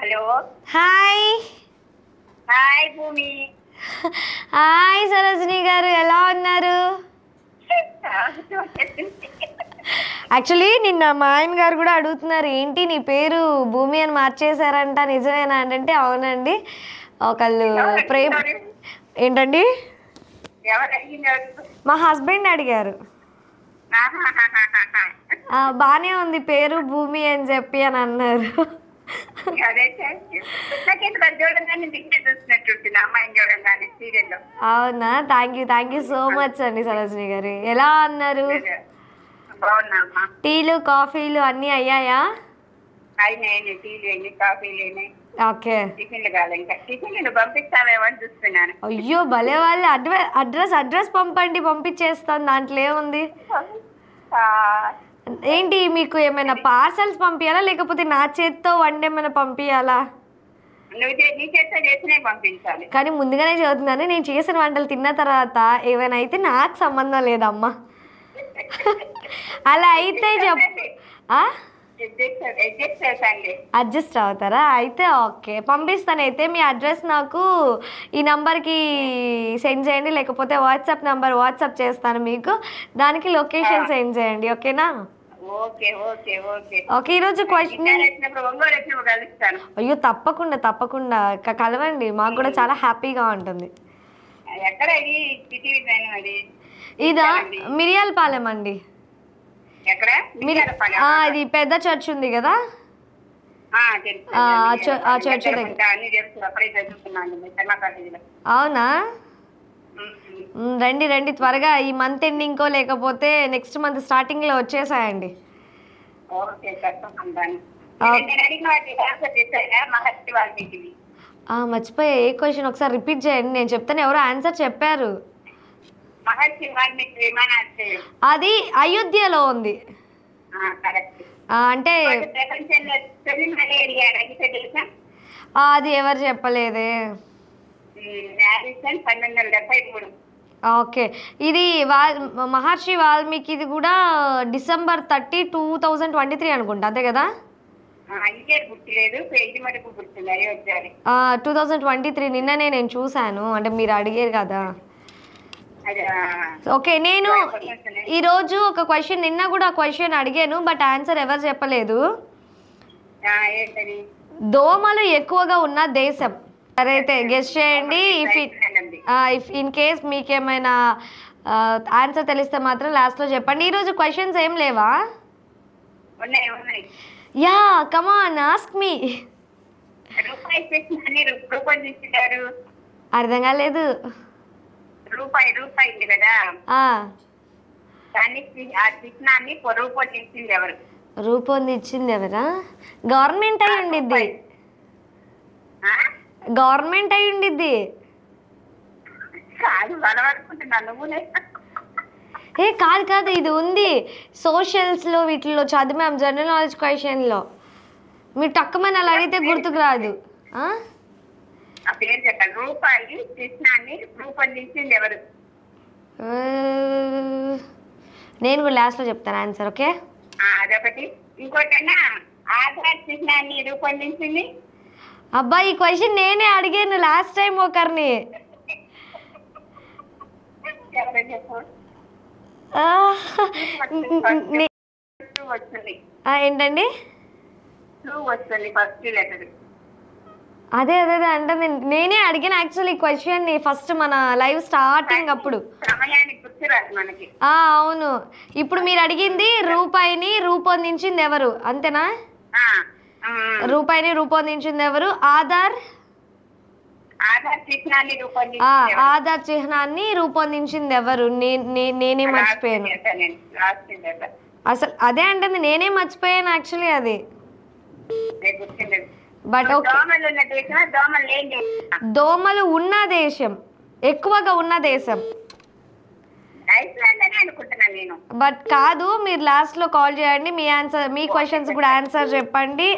Hello. Hi. Hi భూమి. Hi Sarojini గారు, ఎలా ఉన్నారు? యాక్చువల్లీ నిన్న మా ఆయన గారు కూడా అడుగుతున్నారు, ఏంటి నీ పేరు భూమి అని మార్చేశారంట, నిజమేనా అంటే అవునండి. ఒకళ్ళు ప్రేమ ఏంటండి, మా హస్బెండ్ అడిగారు. బానే ఉంది పేరు భూమి అని చెప్పి అని అన్నారు. అవునా, థ్యాంక్ యూ సో మచ్ అండి సరోజిని గారు. ఎలా అన్నారు? టీలు కాఫీలు అన్నీ అయ్యాయా? ఓకే. అయ్యో భలే వాళ్ళు. అడ్రస్ పంపించేస్తాను, దాంట్లో ఏముంది. ఏంటి మీకు ఏమైనా పార్సల్స్ పంపించాలా, లేకపోతే నా చేత్తో వండేమైనా పంపించాలా? కానీ ముందుగానే చదువుతున్నాను, నేను చేసిన వంటలు తిన్న తర్వాత ఏమైనా అయితే నాకు సంబంధం లేదమ్మా. అలా అయితే అడ్జస్ట్ అవుతారా? అయితే ఓకే, పంపిస్తాను. అయితే మీ అడ్రస్ నాకు ఈ నంబర్కి సెండ్ చేయండి, లేకపోతే వాట్సాప్ చేస్తాను మీకు, దానికి లొకేషన్ సెండ్ చేయండి. ఓకేనా? ఓకే. ఈరోజు క్వశ్చన్, అయ్యో తప్పకుండా కలవండి, మాకు కూడా చాలా హ్యాపీగా ఉంటుంది. ఇదా మిరియాలపాలెం అండి. ఇది పెద్ద చర్చ్ ఉంది కదా, ఆ చర్చ్ దగ్గర. అవునా, రండి త్వరగా. ఈ మంత్ ఎండింగ్కో లేకపోతే నెక్స్ట్ మంత్ స్టార్టింగ్ లో వచ్చేసాయండి. మర్చిపోయా, ఏ క్వశ్చన్ ఒకసారి రిపీట్ చేయండి, నేను చెప్తాను. ఎవరో ఆన్సర్ చెప్పారు. అది అయోధ్యలో ఉంది. అంటే అది ఎవరు చెప్పలేదే. ఓకే. ఇది మహర్షి వాల్మీకి కూడా December 30, 2023 అనుకుంటా, అంతే కదా? 2023 నిన్ననే నేను చూశాను, అంటే మీరు అడిగారు కదా. ఓకే. నేను ఈరోజు ఒక క్వశ్చన్, నిన్న కూడా క్వశ్చన్ అడిగాను, బట్ ఆన్సర్ ఎవరు చెప్పలేదు. దోమలు ఎక్కువగా ఉన్న దేశం. సరే అయితే గెస్ చేయండి. ఇఫ్ ఇన్ కేస్ మీకేమైనా ఆన్సర్ తెలిస్తే మాత్రం లాస్ట్లో చెప్పండి. ఈరోజు క్వశ్చన్స్ ఏం లేవా? Yeah, come on, ask me. అర్థం కాలేదు. రూపాయి కదా, రూపొందించింది ఎవరా? గవర్నమెంట్ అయి ఉండిద్ది. ఏ కాదు, ఇది ఉంది సోషల్స్లో, వీటిలో చదివాం, జనరల్ నాలెడ్జ్ క్వశ్చన్లో. మీరు టక్కుమని అలా అడిగితే గుర్తుకు రాదు. నేను కూడా లాస్ట్ లో చెప్తాను ఆన్సర్. ఓకే, అబ్బా ఈ క్వశ్చన్ నేనే అడిగాను లాస్ట్ టైం ఒకరిని. ఏంటండి? అదే అంటే నేనే అడిగాను యాక్చువల్లీ ఈ క్వశ్చన్ ని ఫస్ట్ మన లైవ్ స్టార్టింగ్ అప్పుడు. అవును. ఇప్పుడు మీరు అడిగింది రూపాయిని రూపొందించింది ఎవరు, అంతేనా? రూపాయిని రూపొందించింది ఎవరు? ఆధార్ చిహ్నాన్ని రూపొందించింది ఎవరు? నేనే మర్చిపోయాను అసలు. అదే అంటే నేనే మర్చిపోయాను యాక్చువల్లీ అది. బట్ దోమలు ఉన్న దేశం, ఎక్కువగా ఉన్న దేశం. బట్ కాదు, మీరు లాస్ట్ లో కాల్ చేయండి, మీ క్వశ్చన్స్ కూడా ఆన్సర్ చెప్పండి.